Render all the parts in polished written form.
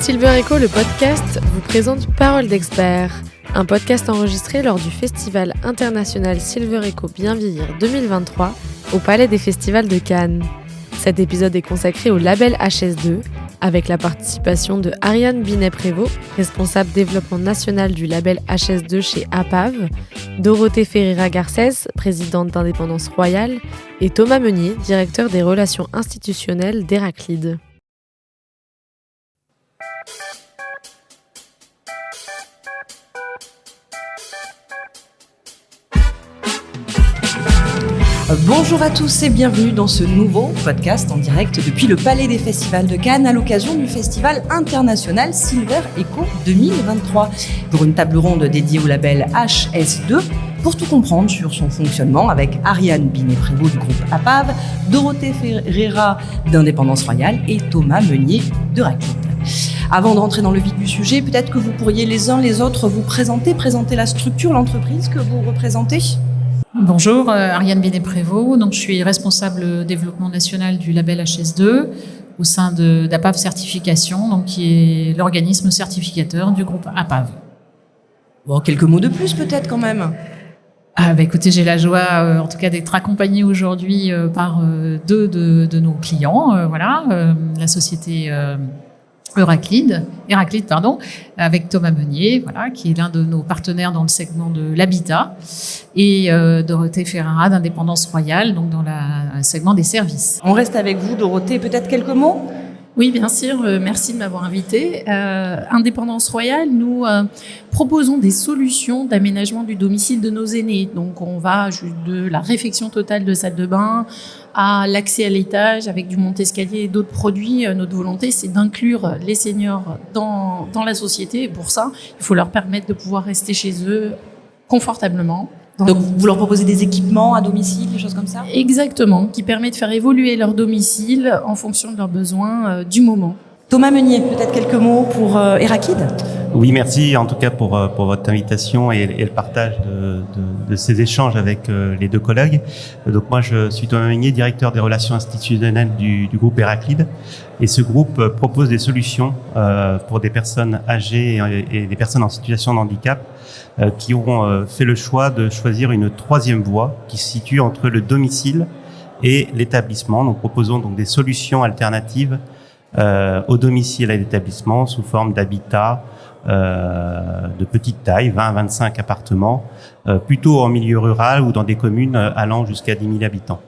Silver Echo, le podcast, vous présente Parole d'expert, un podcast enregistré lors du Festival international Silver Echo Bien Vieillir 2023 au Palais des Festivals de Cannes. Cet épisode est consacré au label HS2, avec la participation de Ariane Binet-Prévost, responsable développement national du label HS2 chez APAV, Dorothée Ferreira-Garcès, présidente d'Indépendance Royale, et Thomas Meunier, directeur des relations institutionnelles d'Héraclide. Bonjour à tous et bienvenue dans ce nouveau podcast en direct depuis le Palais des Festivals de Cannes à l'occasion du Festival international Silver Echo 2023 pour une table ronde dédiée au label HS2 pour tout comprendre sur son fonctionnement avec Ariane Binet-Prévost du groupe APAV, Dorothée Ferreira d'Indépendance Royale et Thomas Meunier de Héraclide. Avant de rentrer dans le vif du sujet, peut-être que vous pourriez les uns les autres vous présenter la structure, l'entreprise que vous représentez. Bonjour, Ariane Binet-Prévost. Donc, je suis responsable développement national du label HS2 au sein d'APAV Certification, donc qui est l'organisme certificateur du groupe APAV. Bon, quelques mots de plus peut-être quand même. Écoutez, j'ai la joie, en tout cas, d'être accompagnée aujourd'hui par deux de nos clients. La société Héraclide, avec Thomas Meunier, qui est l'un de nos partenaires dans le segment de l'habitat, et Dorothée Ferreira d'Indépendance Royale, donc dans le segment des services. On reste avec vous, Dorothée, peut-être quelques mots ? Oui, bien sûr. Merci de m'avoir invitée. Indépendance Royale, nous proposons des solutions d'aménagement du domicile de nos aînés. Donc, on va de la réfection totale de salle de bain à l'accès à l'étage avec du monte-escalier et d'autres produits. Notre volonté, c'est d'inclure les seniors dans la société. Et pour ça, il faut leur permettre de pouvoir rester chez eux confortablement. Donc, vous leur proposez des équipements à domicile, des choses comme ça ? Exactement, qui permet de faire évoluer leur domicile en fonction de leurs besoins du moment. Thomas Meunier, peut-être quelques mots pour Héraclide ? Oui, merci en tout cas pour votre invitation et le partage de ces échanges avec les deux collègues. Donc moi, je suis Thomas Meunier, directeur des relations institutionnelles du groupe Héraclide. Et ce groupe propose des solutions pour des personnes âgées et des personnes en situation de handicap qui auront fait le choix de choisir une troisième voie qui se situe entre le domicile et l'établissement. Nous proposons donc des solutions alternatives au domicile et à l'établissement sous forme d'habitat de petite taille, 20 à 25 appartements, plutôt en milieu rural ou dans des communes allant jusqu'à 10 000 habitants.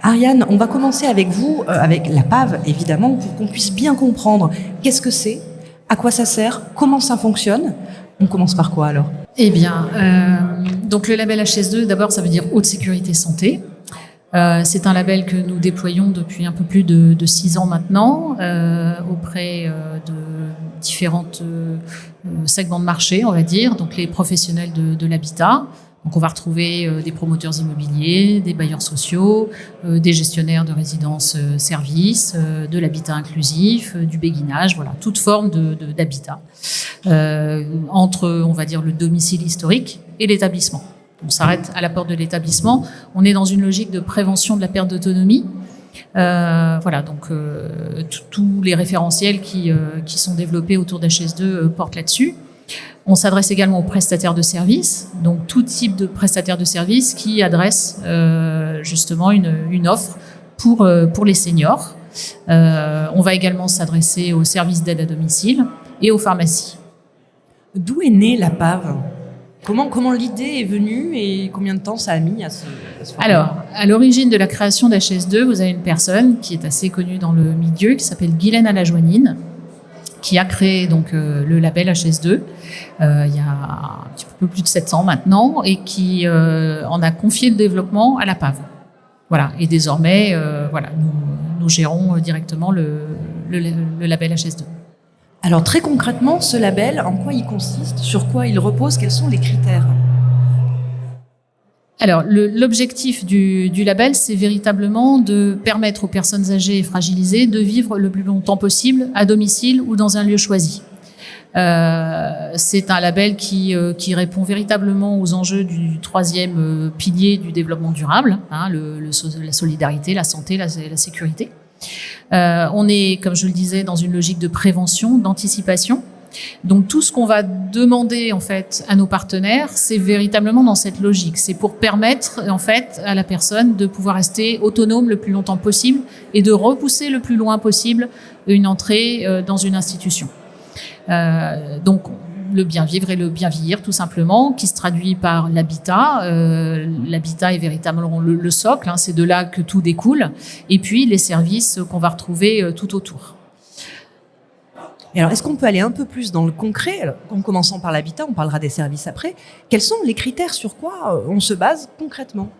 Ariane, on va commencer avec vous, avec l'APAV évidemment, pour qu'on puisse bien comprendre qu'est-ce que c'est, à quoi ça sert, comment ça fonctionne. On commence par quoi alors ? Eh bien, donc le label HS2, d'abord, ça veut dire haute sécurité santé. C'est un label que nous déployons depuis un peu plus de 6 ans maintenant auprès de différents segments de marché, on va dire, donc les professionnels de l'habitat. Donc on va retrouver des promoteurs immobiliers, des bailleurs sociaux, des gestionnaires de résidences services, de l'habitat inclusif, du béguinage, voilà, toute forme d'habitat entre, on va dire, le domicile historique et l'établissement. On s'arrête à la porte de l'établissement. On est dans une logique de prévention de la perte d'autonomie. Donc tous les référentiels qui sont développés autour d'HS2 portent là-dessus. On s'adresse également aux prestataires de services, donc tout type de prestataires de services qui adressent justement une offre pour les seniors. On va également s'adresser aux services d'aide à domicile et aux pharmacies. D'où est née l'APAV ? Comment l'idée est venue et combien de temps ça a mis à se former ? Alors, à l'origine de la création d'HS2, vous avez une personne qui est assez connue dans le milieu, qui s'appelle Guylaine Alajoanine, qui a créé donc le label HS2 il y a un petit peu plus de 7 ans maintenant et qui en a confié le développement à l'APAV. Voilà. Et désormais, nous gérons directement le label HS2. Alors très concrètement, ce label, en quoi il consiste ? Sur quoi il repose ? Quels sont les critères ? Alors, l'objectif du label, c'est véritablement de permettre aux personnes âgées et fragilisées de vivre le plus longtemps possible à domicile ou dans un lieu choisi. C'est un label qui répond véritablement aux enjeux du troisième pilier du développement durable, la solidarité, la santé, la sécurité. On est, comme je le disais, dans une logique de prévention, d'anticipation. Donc tout ce qu'on va demander en fait à nos partenaires, c'est véritablement dans cette logique. C'est pour permettre en fait à la personne de pouvoir rester autonome le plus longtemps possible et de repousser le plus loin possible une entrée dans une institution. Donc le bien vivre et le bien vieillir tout simplement, qui se traduit par l'habitat. L'habitat est véritablement le socle, hein, c'est de là que tout découle. Et puis les services qu'on va retrouver tout autour. Et alors, est-ce qu'on peut aller un peu plus dans le concret? Alors, en commençant par l'habitat, on parlera des services après. Quels sont les critères sur quoi on se base concrètement?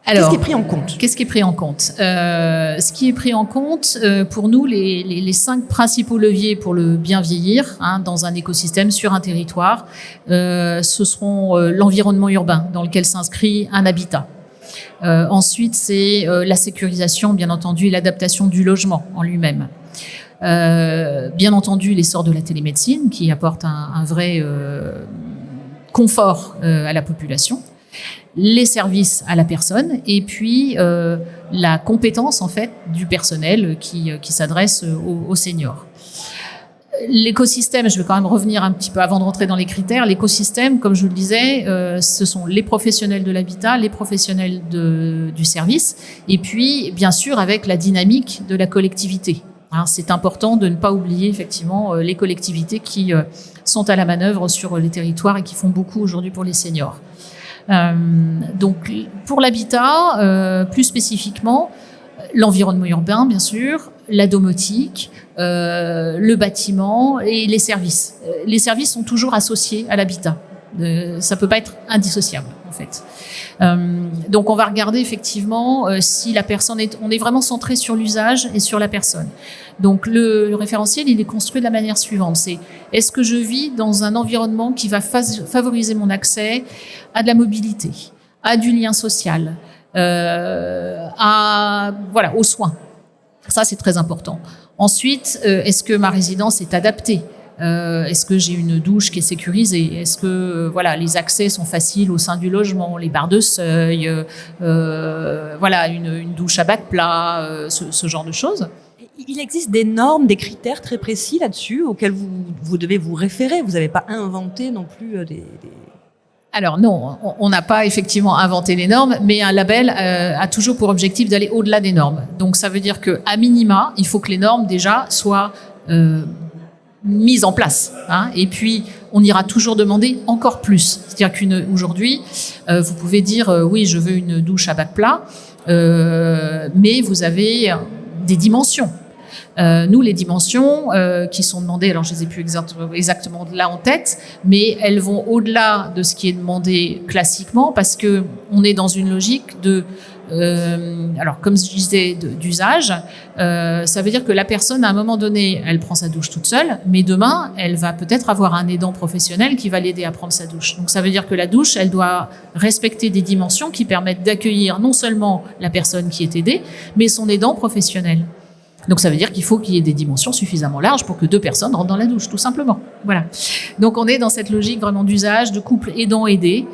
Alors, qu'est-ce qui est pris en compte? Qu'est-ce qui est pris en compte? Ce qui est pris en compte, pour nous, les 5 principaux leviers pour le bien vieillir, hein, dans un écosystème, sur un territoire, ce seront l'environnement urbain dans lequel s'inscrit un habitat. Ensuite, c'est la sécurisation, bien entendu, et l'adaptation du logement en lui-même. Bien entendu, l'essor de la télémédecine qui apporte un vrai confort à la population, les services à la personne et puis la compétence en fait du personnel qui s'adresse aux seniors. L'écosystème, je vais quand même revenir un petit peu avant de rentrer dans les critères. L'écosystème, comme je vous le disais, ce sont les professionnels de l'habitat, les professionnels du service et puis bien sûr avec la dynamique de la collectivité. Hein, c'est important de ne pas oublier effectivement les collectivités qui sont à la manœuvre sur les territoires et qui font beaucoup aujourd'hui pour les seniors. Donc pour l'habitat, plus spécifiquement, l'environnement urbain bien sûr, la domotique, le bâtiment et les services. Les services sont toujours associés à l'habitat. Ça peut pas être indissociable en fait. Donc on va regarder effectivement si la personne on est vraiment centré sur l'usage et sur la personne. Donc le référentiel il est construit de la manière suivante, c'est est-ce que je vis dans un environnement qui va favoriser mon accès à de la mobilité, à du lien social, aux soins. Ça c'est très important. Ensuite, est-ce que ma résidence est adaptée? Est-ce que j'ai une douche qui est sécurisée? Est-ce que les accès sont faciles au sein du logement, les barres de seuil, une douche à bac plat, ce genre de choses. Il existe des normes, des critères très précis là-dessus auxquels vous devez vous référer. Vous n'avez pas inventé non plus des... Alors non, on n'a pas effectivement inventé les normes, mais un label a toujours pour objectif d'aller au-delà des normes. Donc ça veut dire que à minima, il faut que les normes déjà soient mise en place, hein, et puis on ira toujours demander encore plus. C'est-à-dire qu'aujourd'hui, vous pouvez dire oui, je veux une douche à bac plat, mais vous avez des dimensions. Nous, les dimensions qui sont demandées, alors je les ai plus exactement là en tête, mais elles vont au-delà de ce qui est demandé classiquement, parce que on est dans une logique de alors, comme je disais, d'usage, ça veut dire que la personne, à un moment donné, elle prend sa douche toute seule, mais demain, elle va peut-être avoir un aidant professionnel qui va l'aider à prendre sa douche. Donc, ça veut dire que la douche, elle doit respecter des dimensions qui permettent d'accueillir non seulement la personne qui est aidée, mais son aidant professionnel. Donc, ça veut dire qu'il faut qu'il y ait des dimensions suffisamment larges pour que 2 personnes rentrent dans la douche, tout simplement. Voilà. Donc, on est dans cette logique vraiment d'usage, de couple aidant-aidé.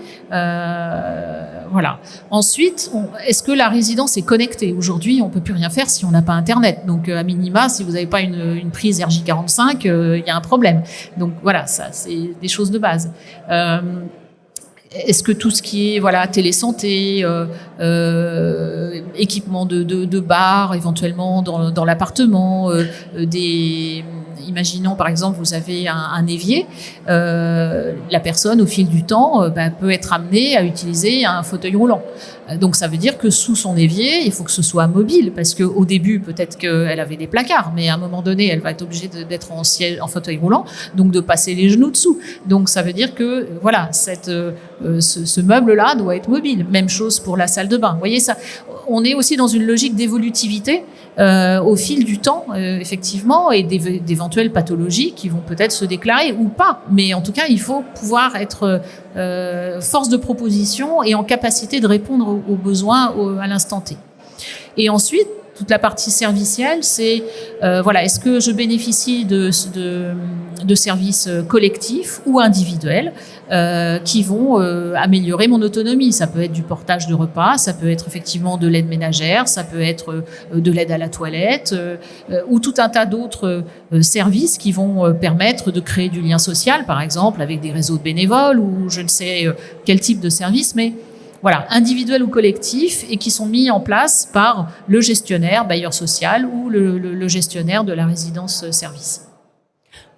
Voilà. Ensuite, est-ce que la résidence est connectée? Aujourd'hui, on peut plus rien faire si on n'a pas Internet. Donc, à minima, si vous n'avez pas une prise RJ45, il y a un problème. Donc, voilà, ça, c'est des choses de base. Est-ce que tout ce qui est télésanté, équipement de bar éventuellement dans l'appartement, imaginons par exemple vous avez un évier, la personne au fil du temps peut être amenée à utiliser un fauteuil roulant. Donc ça veut dire que sous son évier, il faut que ce soit mobile, parce qu'au début peut-être qu'elle avait des placards, mais à un moment donné elle va être obligée d'être en fauteuil roulant, donc de passer les genoux dessous. Donc ça veut dire que ce meuble-là doit être mobile. Même chose pour la salle de bain. Vous voyez ça, on est aussi dans une logique d'évolutivité au fil du temps, effectivement, et d'éventuelles pathologies qui vont peut-être se déclarer ou pas. Mais en tout cas, il faut pouvoir être force de proposition et en capacité de répondre aux besoins à l'instant T. Et ensuite, toute la partie servicielle, c'est est-ce que je bénéficie services collectifs ou individuels qui vont améliorer mon autonomie. Ça peut être du portage de repas, ça peut être effectivement de l'aide ménagère, ça peut être de l'aide à la toilette ou tout un tas d'autres services qui vont permettre de créer du lien social, par exemple, avec des réseaux de bénévoles ou je ne sais quel type de service, mais voilà, individuels ou collectifs, et qui sont mis en place par le gestionnaire, bailleur social, ou le gestionnaire de la résidence service.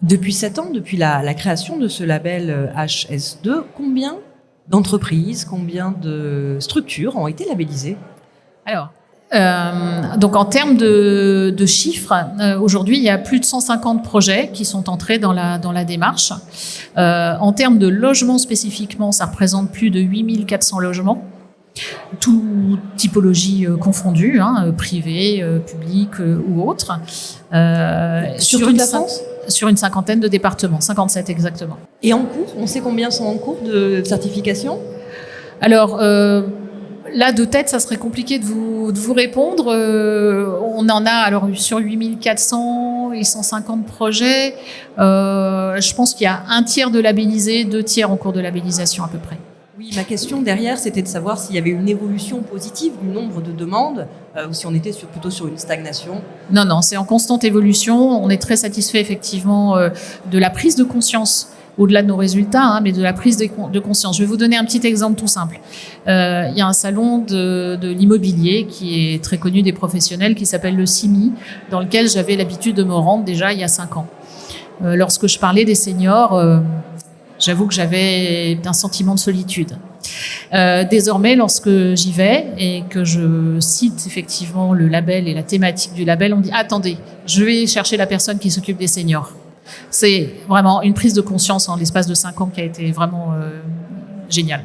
Depuis 7 ans, depuis la création de ce label HS2, combien d'entreprises, combien de structures ont été labellisées ? Alors, donc en termes de chiffres, aujourd'hui il y a plus de 150 projets qui sont entrés dans la démarche. En termes de logements spécifiquement, ça représente plus de 8400 logements, toute typologie confondue, privée, publique ou autre. Sur toute la France ? Sur une cinquantaine de départements, 57 exactement. Et en cours, on sait combien sont en cours de certification ? Alors, là, de tête, ça serait compliqué de vous répondre. On en a, alors, sur 8400 et 150 projets, je pense qu'il y a un tiers de labellisés, 2 tiers en cours de labellisation à peu près. Oui, ma question derrière, c'était de savoir s'il y avait une évolution positive du nombre de demandes ou si on était plutôt sur une stagnation. Non, c'est en constante évolution. On est très satisfait effectivement de la prise de conscience au-delà de nos résultats, mais de la prise de conscience. Je vais vous donner un petit exemple tout simple. Il y a un salon de l'immobilier qui est très connu des professionnels qui s'appelle le CIMI, dans lequel j'avais l'habitude de me rendre déjà il y a 5 ans. Lorsque je parlais des seniors, j'avoue que j'avais un sentiment de solitude. Désormais, lorsque j'y vais et que je cite effectivement le label et la thématique du label, on dit « Attendez, je vais chercher la personne qui s'occupe des seniors ». C'est vraiment une prise de conscience en l'espace de 5 ans qui a été vraiment géniale.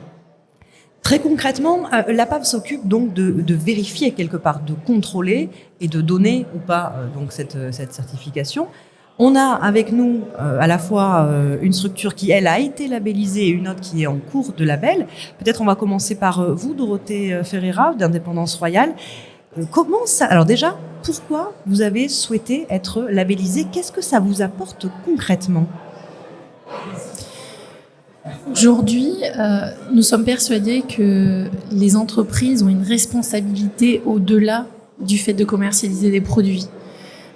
Très concrètement, l'APAV s'occupe donc de vérifier quelque part, de contrôler et de donner ou pas donc cette certification. On a avec nous à la fois une structure qui, elle, a été labellisée et une autre qui est en cours de label. Peut-être on va commencer par vous, Dorothée Ferreira, d'Indépendance Royale. Comment ça... Alors déjà, pourquoi vous avez souhaité être labellisé ? Qu'est-ce que ça vous apporte concrètement ? Aujourd'hui, nous sommes persuadés que les entreprises ont une responsabilité au-delà du fait de commercialiser des produits.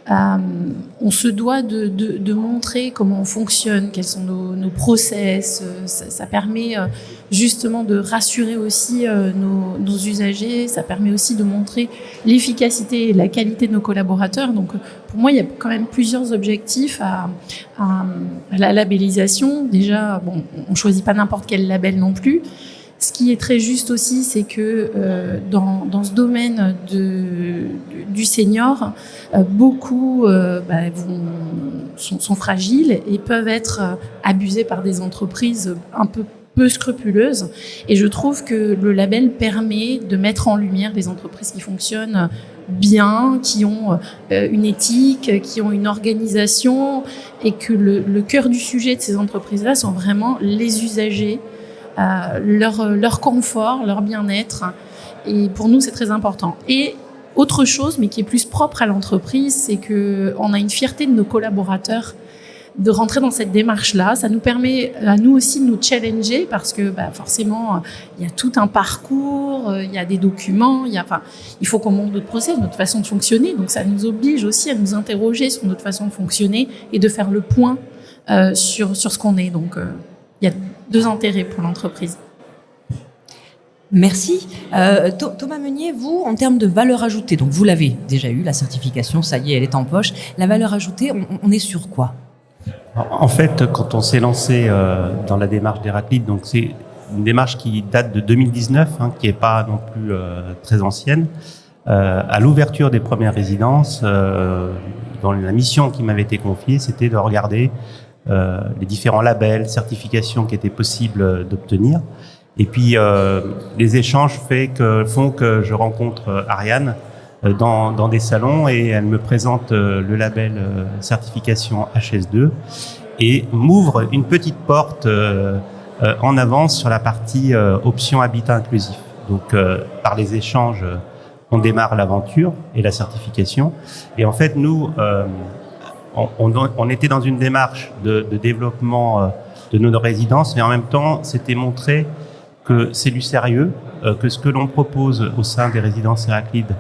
On se doit de montrer comment on fonctionne, quels sont nos process. Ça permet justement de rassurer aussi nos usagers. Ça permet aussi de montrer l'efficacité et la qualité de nos collaborateurs. Donc, pour moi, il y a quand même plusieurs objectifs à la labellisation. Déjà, on choisit pas n'importe quel label non plus. Ce qui est très juste aussi, c'est que dans ce domaine du senior, beaucoup sont fragiles et peuvent être abusés par des entreprises un peu scrupuleuses. Et je trouve que le label permet de mettre en lumière des entreprises qui fonctionnent bien, qui ont une éthique, qui ont une organisation, et que le cœur du sujet de ces entreprises-là sont vraiment les usagers, leur confort, leur bien-être. Et pour nous, c'est très important. Et autre chose, mais qui est plus propre à l'entreprise, c'est qu'on a une fierté de nos collaborateurs de rentrer dans cette démarche-là. Ça nous permet à nous aussi de nous challenger parce que forcément, il y a tout un parcours, il y a des documents, il faut qu'on monte notre process, notre façon de fonctionner. Donc ça nous oblige aussi à nous interroger sur notre façon de fonctionner et de faire le point sur ce qu'on est. Donc il y a 2 intérêts pour l'entreprise. Merci. Thomas Meunier, vous, en termes de valeur ajoutée, donc vous l'avez déjà eu, la certification, ça y est, elle est en poche. La valeur ajoutée, on est sur quoi ? En fait, quand on s'est lancé dans la démarche d'Héraclide, donc c'est une démarche qui date de 2019, qui est pas non plus très ancienne. À l'ouverture des premières résidences, dans la mission qui m'avait été confiée, c'était de regarder les différents labels, certifications qui étaient possibles d'obtenir. Et puis les échanges font que je rencontre Ariane dans des salons et elle me présente le label certification HS2 et m'ouvre une petite porte en avance sur la partie option habitat inclusif. Donc par les échanges, on démarre l'aventure et la certification. Et en fait, nous, on était dans une démarche de développement de nos résidences, mais en même temps, c'était montré que c'est du sérieux, que ce que l'on propose au sein des résidences Héraclide,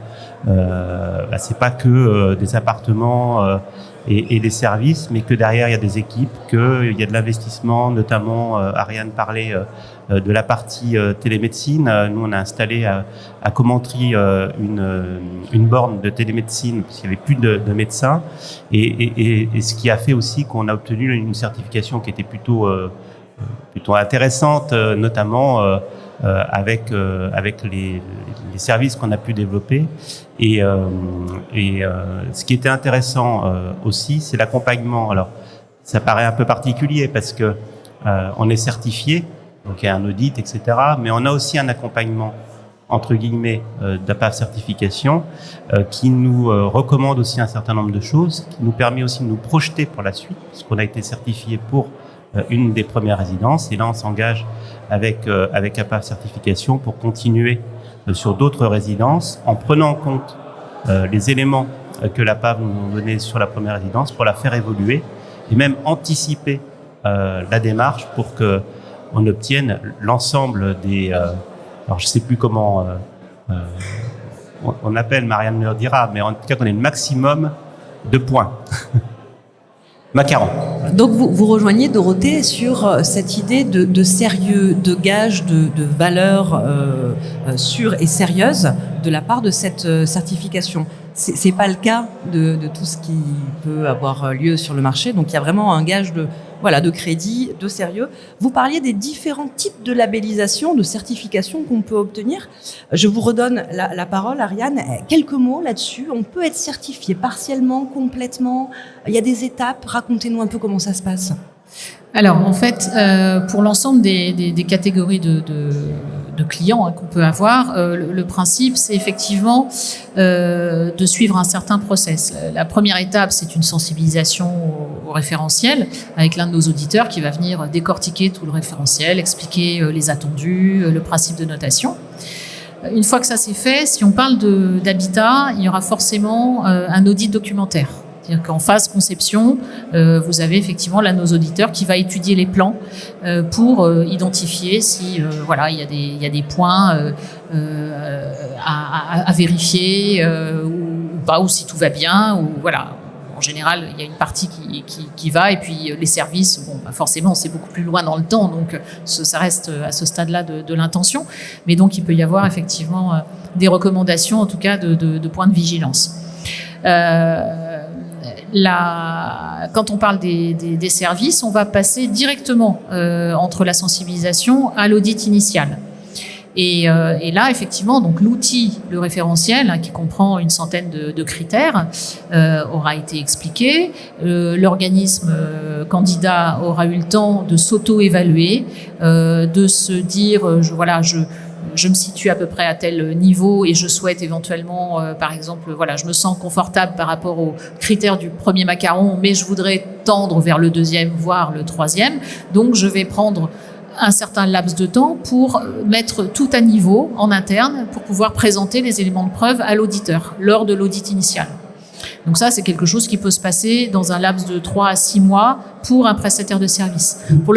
c'est pas que des appartements et des services, mais que derrière il y a des équipes, qu'il y a de l'investissement, notamment Ariane parlait de la partie télémédecine. Nous on a installé à Commentry une borne de télémédecine parce qu'il n'y avait plus de médecins et ce qui a fait aussi qu'on a obtenu une certification qui était plutôt intéressante, notamment avec les services qu'on a pu développer et ce qui était intéressant aussi, c'est l'accompagnement. Alors ça paraît un peu particulier parce que on est certifié, donc il y a un audit, etc. Mais on a aussi un accompagnement entre guillemets d'APAV certification qui nous recommande aussi un certain nombre de choses, qui nous permet aussi de nous projeter pour la suite, puisqu'on a été certifié pour une des premières résidences et là on s'engage avec APAV certification pour continuer sur d'autres résidences en prenant en compte les éléments que l'APAV nous a donnés sur la première résidence pour la faire évoluer et même anticiper la démarche pour que on obtienne l'ensemble des alors je sais plus comment on appelle, Marianne me le dira, mais en tout cas qu'on ait le maximum de points. Macaron. Donc vous rejoignez Dorothée sur cette idée de sérieux, de gage, de valeur sûre et sérieuse de la part de cette certification. C'est pas le cas de tout ce qui peut avoir lieu sur le marché. Donc il y a vraiment un gage de crédit, de sérieux. Vous parliez des différents types de labellisation, de certification qu'on peut obtenir. Je vous redonne la parole, Ariane. Quelques mots là-dessus. On peut être certifié partiellement, complètement. Il y a des étapes. Racontez-nous un peu comment ça se passe. Alors, en fait, pour l'ensemble des catégories de clients qu'on peut avoir, le principe, c'est effectivement de suivre un certain process. La première étape, c'est une sensibilisation au référentiel avec l'un de nos auditeurs qui va venir décortiquer tout le référentiel, expliquer les attendus, le principe de notation. Une fois que ça c'est fait, si on parle d'habitat, il y aura forcément un audit documentaire. C'est-à-dire qu'en phase conception, vous avez effectivement là nos auditeurs qui va étudier les plans pour identifier si il y a des points à vérifier ou pas, ou si tout va bien, ou voilà. En général, il y a une partie qui va, et puis les services, forcément, c'est beaucoup plus loin dans le temps, donc ça reste à ce stade-là de l'intention. Mais donc, il peut y avoir effectivement des recommandations, en tout cas, de points de vigilance. Quand on parle des services, on va passer directement entre la sensibilisation à l'audit initial. Et là, effectivement, donc l'outil, le référentiel, qui comprend une centaine de critères, aura été expliqué. L'organisme candidat aura eu le temps de s'auto-évaluer, de se dire, je me situe à peu près à tel niveau et je souhaite éventuellement, par exemple, je me sens confortable par rapport aux critères du premier macaron, mais je voudrais tendre vers le deuxième, voire le troisième. Donc, je vais prendre un certain laps de temps pour mettre tout à niveau en interne pour pouvoir présenter les éléments de preuve à l'auditeur lors de l'audit initial. Donc ça, c'est quelque chose qui peut se passer dans un laps de 3 à 6 mois pour un prestataire de service. Pour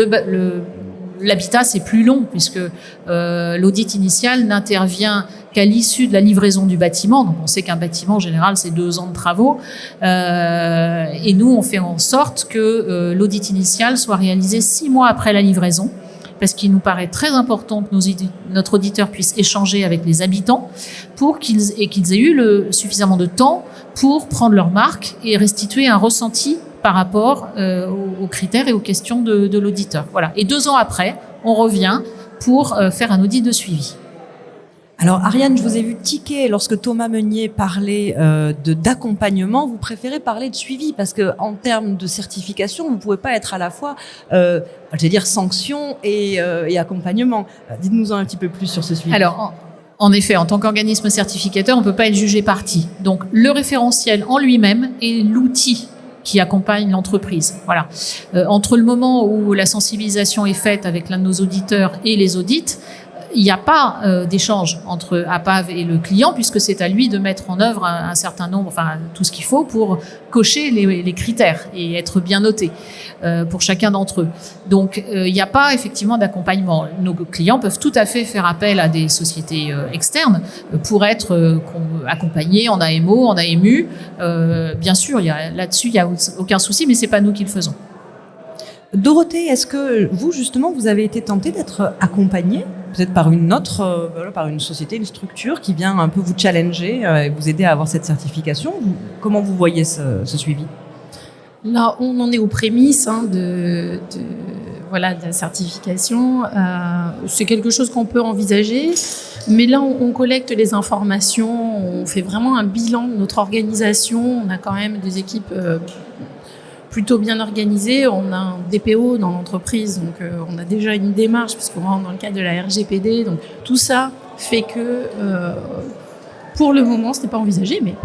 l'habitat, c'est plus long puisque l'audit initial n'intervient qu'à l'issue de la livraison du bâtiment. Donc on sait qu'un bâtiment, en général, c'est 2 ans de travaux. Et nous, on fait en sorte que l'audit initial soit réalisé 6 mois après la livraison, parce qu'il nous paraît très important que notre auditeur puisse échanger avec les habitants pour qu'ils aient eu suffisamment de temps pour prendre leur marque et restituer un ressenti par rapport aux critères et aux questions de l'auditeur. Voilà. Et 2 ans après, on revient pour faire un audit de suivi. Alors Ariane, je vous ai vu tiquer lorsque Thomas Meunier parlait d'accompagnement. Vous préférez parler de suivi parce que en termes de certification, vous pouvez pas être à la fois, sanction et accompagnement. Dites-nous un petit peu plus sur ce suivi. Alors, en effet, en tant qu'organisme certificateur, on peut pas être jugé partie. Donc, le référentiel en lui-même est l'outil qui accompagne l'entreprise. Voilà. Entre le moment où la sensibilisation est faite avec l'un de nos auditeurs et les audits, il n'y a pas d'échange entre APAV et le client, puisque c'est à lui de mettre en œuvre un certain nombre, tout ce qu'il faut pour cocher les critères et être bien noté pour chacun d'entre eux. Donc, il n'y a pas effectivement d'accompagnement. Nos clients peuvent tout à fait faire appel à des sociétés externes pour être accompagnés en AMO, en AMU. Bien sûr, là-dessus, il n'y a aucun souci, mais c'est pas nous qui le faisons. Dorothée, est-ce que vous, justement, vous avez été tentée d'être accompagnée, peut-être par par une société, une structure qui vient un peu vous challenger et vous aider à avoir cette certification? Comment vous voyez ce suivi? Là, on en est aux prémices de la certification. C'est quelque chose qu'on peut envisager, mais là, on collecte les informations, on fait vraiment un bilan de notre organisation. On a quand même des équipes plutôt bien organisées. On a un DPO dans l'entreprise, donc on a déjà une démarche puisqu'on rentre dans le cadre de la RGPD. Donc tout ça fait que, pour le moment, ce n'est pas envisagé, mais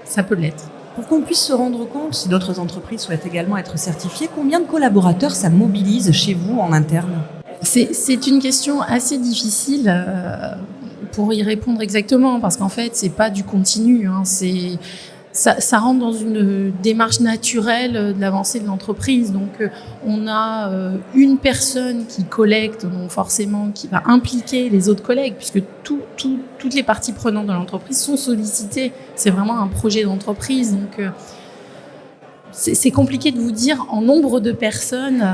ça peut l'être. Pour qu'on puisse se rendre compte, si d'autres entreprises souhaitent également être certifiées, combien de collaborateurs ça mobilise chez vous en interne? C'est une question assez difficile pour y répondre exactement, parce qu'en fait, c'est pas du continu. Ça rentre dans une démarche naturelle de l'avancée de l'entreprise. Donc, on a une personne qui collecte, donc forcément, qui va impliquer les autres collègues, puisque toutes les parties prenantes de l'entreprise sont sollicitées. C'est vraiment un projet d'entreprise. Donc, c'est compliqué de vous dire en nombre de personnes,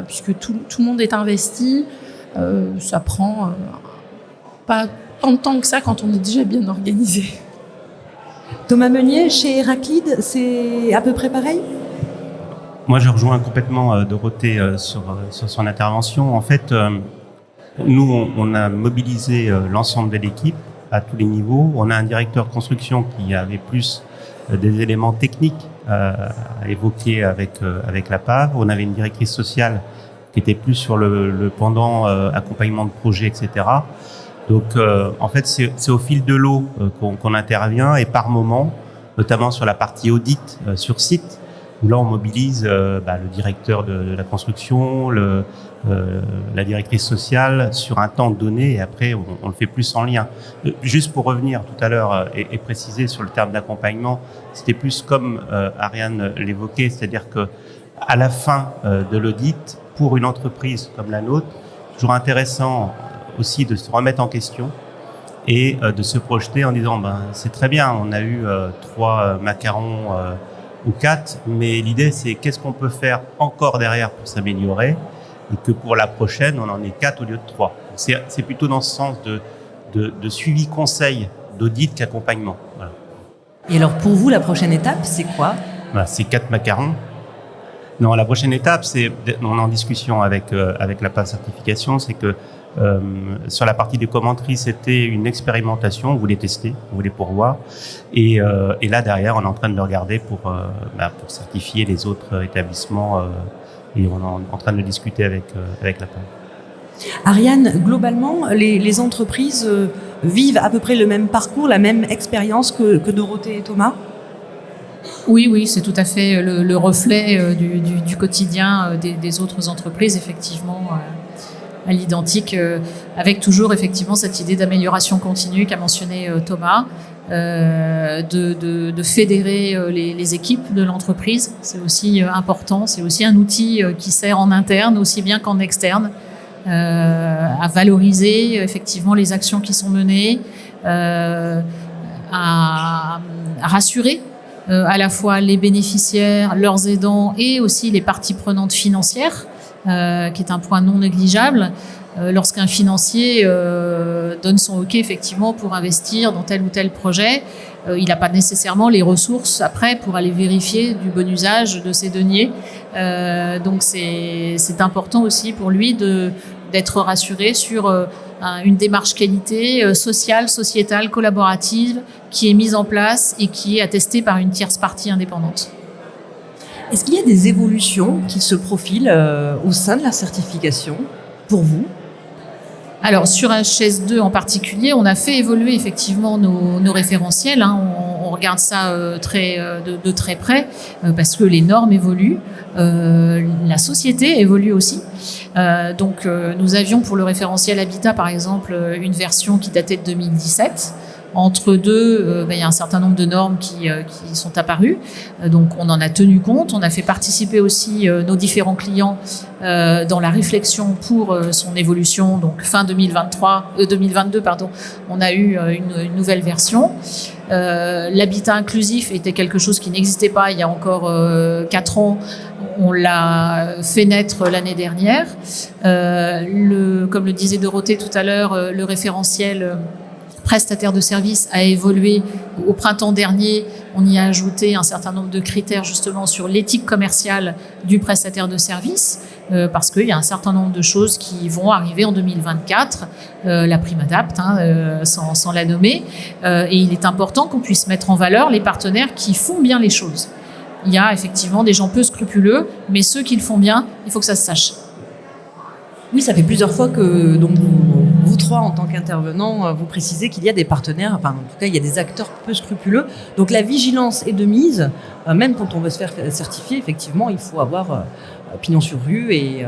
puisque tout le monde est investi. Ça prend pas tant de temps que ça quand on est déjà bien organisé. Thomas Meunier, chez Héraclide, c'est à peu près pareil? Moi, je rejoins complètement Dorothée sur son intervention. En fait, nous, on a mobilisé l'ensemble de l'équipe à tous les niveaux. On a un directeur construction qui avait plus des éléments techniques à évoquer avec la PAV. On avait une directrice sociale qui était plus sur le pendant accompagnement de projet, etc. Donc, en fait, c'est au fil de l'eau qu'on intervient, et par moment, notamment sur la partie audit sur site, où là, on mobilise le directeur de la construction, la directrice sociale sur un temps donné, et après, on le fait plus en lien. Juste pour revenir tout à l'heure et préciser sur le terme d'accompagnement, c'était plus comme Ariane l'évoquait, c'est-à-dire que à la fin de l'audit, pour une entreprise comme la nôtre, toujours intéressant aussi de se remettre en question et de se projeter en disant c'est très bien, on a eu 3 macarons ou 4, mais l'idée c'est qu'est-ce qu'on peut faire encore derrière pour s'améliorer, et que pour la prochaine on en ait 4 au lieu de 3. C'est plutôt dans ce sens de suivi conseil, d'audit qu'accompagnement. Voilà. Et alors pour vous, la prochaine étape, c'est quoi? C'est 4 macarons. Non, la prochaine étape, on est en discussion avec la PAV certification, c'est que sur la partie des commentaries, c'était une expérimentation, on voulait tester, on voulait pourvoir, et là derrière, on est en train de le regarder pour certifier les autres établissements, et on est en train de le discuter avec la PAV. Ariane, globalement, les entreprises vivent à peu près le même parcours, la même expérience que Dorothée et Thomas? Oui, c'est tout à fait le reflet du quotidien des autres entreprises, effectivement, à l'identique, avec toujours effectivement cette idée d'amélioration continue qu'a mentionné Thomas, de fédérer les équipes de l'entreprise. C'est aussi important, c'est aussi un outil qui sert en interne aussi bien qu'en externe, à valoriser effectivement les actions qui sont menées, à rassurer à la fois les bénéficiaires, leurs aidants et aussi les parties prenantes financières, qui est un point non négligeable. Lorsqu'un financier donne son OK effectivement pour investir dans tel ou tel projet, il n'a pas nécessairement les ressources après pour aller vérifier du bon usage de ses deniers. Donc c'est important aussi pour lui d'être rassuré sur une démarche qualité sociale, sociétale, collaborative qui est mise en place et qui est attestée par une tierce partie indépendante. Est-ce qu'il y a des évolutions qui se profilent au sein de la certification pour vous? Alors sur HS2 en particulier, on a fait évoluer effectivement nos référentiels. On regarde ça de très près parce que les normes évoluent, la société évolue aussi. Donc nous avions pour le référentiel Habitat par exemple une version qui datait de 2017. Entre deux, il y a un certain nombre de normes qui sont apparues. Donc, on en a tenu compte. On a fait participer aussi nos différents clients dans la réflexion pour son évolution. Donc, fin 2022, on a eu une nouvelle version. L'habitat inclusif était quelque chose qui n'existait pas il y a encore 4 ans. On l'a fait naître l'année dernière. Comme le disait Dorothée tout à l'heure, le référentiel prestataire de services a évolué au printemps dernier. On y a ajouté un certain nombre de critères justement sur l'éthique commerciale du prestataire de services parce qu'il y a un certain nombre de choses qui vont arriver en 2024, la prime adapt, sans la nommer. Et il est important qu'on puisse mettre en valeur les partenaires qui font bien les choses. Il y a effectivement des gens peu scrupuleux, mais ceux qui le font bien, il faut que ça se sache. Oui, ça fait plusieurs fois que donc vous trois, en tant qu'intervenants, vous précisez qu'il y a des partenaires, enfin en tout cas il y a des acteurs peu scrupuleux. Donc la vigilance est de mise, même quand on veut se faire certifier, effectivement, il faut avoir pignon sur rue et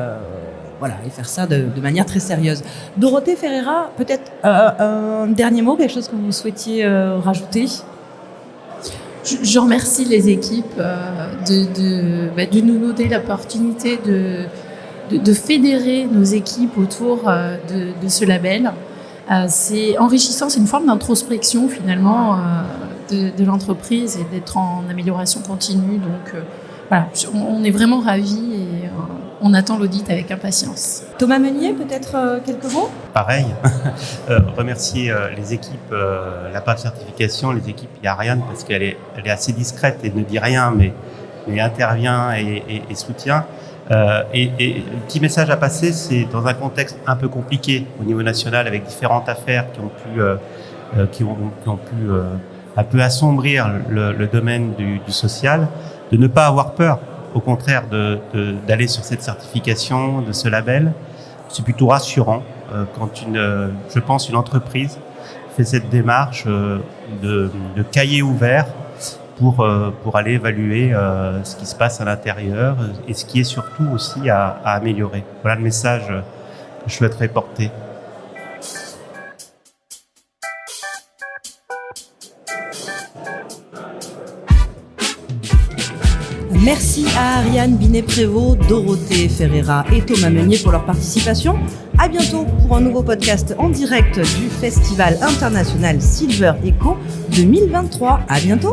faire ça de manière très sérieuse. Dorothée Ferreira, peut-être un dernier mot, quelque chose que vous souhaitiez rajouter ? Je remercie les équipes de nous donner l'opportunité de fédérer nos équipes autour de ce label. C'est enrichissant, c'est une forme d'introspection finalement de l'entreprise et d'être en amélioration continue. Donc on est vraiment ravis et on attend l'audit avec impatience. Thomas Meunier, peut-être quelques mots ? Pareil, remercier les équipes, la PAF certification, les équipes Ariane, parce qu'elle est assez discrète et ne dit rien, mais intervient et soutient. Et le petit message à passer, c'est dans un contexte un peu compliqué au niveau national, avec différentes affaires qui ont pu un peu assombrir le domaine du social, de ne pas avoir peur, au contraire d'aller sur cette certification, de ce label. C'est plutôt rassurant quand je pense, une entreprise fait cette démarche de cahier ouvert pour aller évaluer ce qui se passe à l'intérieur et ce qui est surtout aussi à améliorer. Voilà le message que je souhaiterais porter. Merci à Ariane Binet-Prévost, Dorothée Ferreira et Thomas Meunier pour leur participation. À bientôt pour un nouveau podcast en direct du Festival international Silver Eco 2023. À bientôt.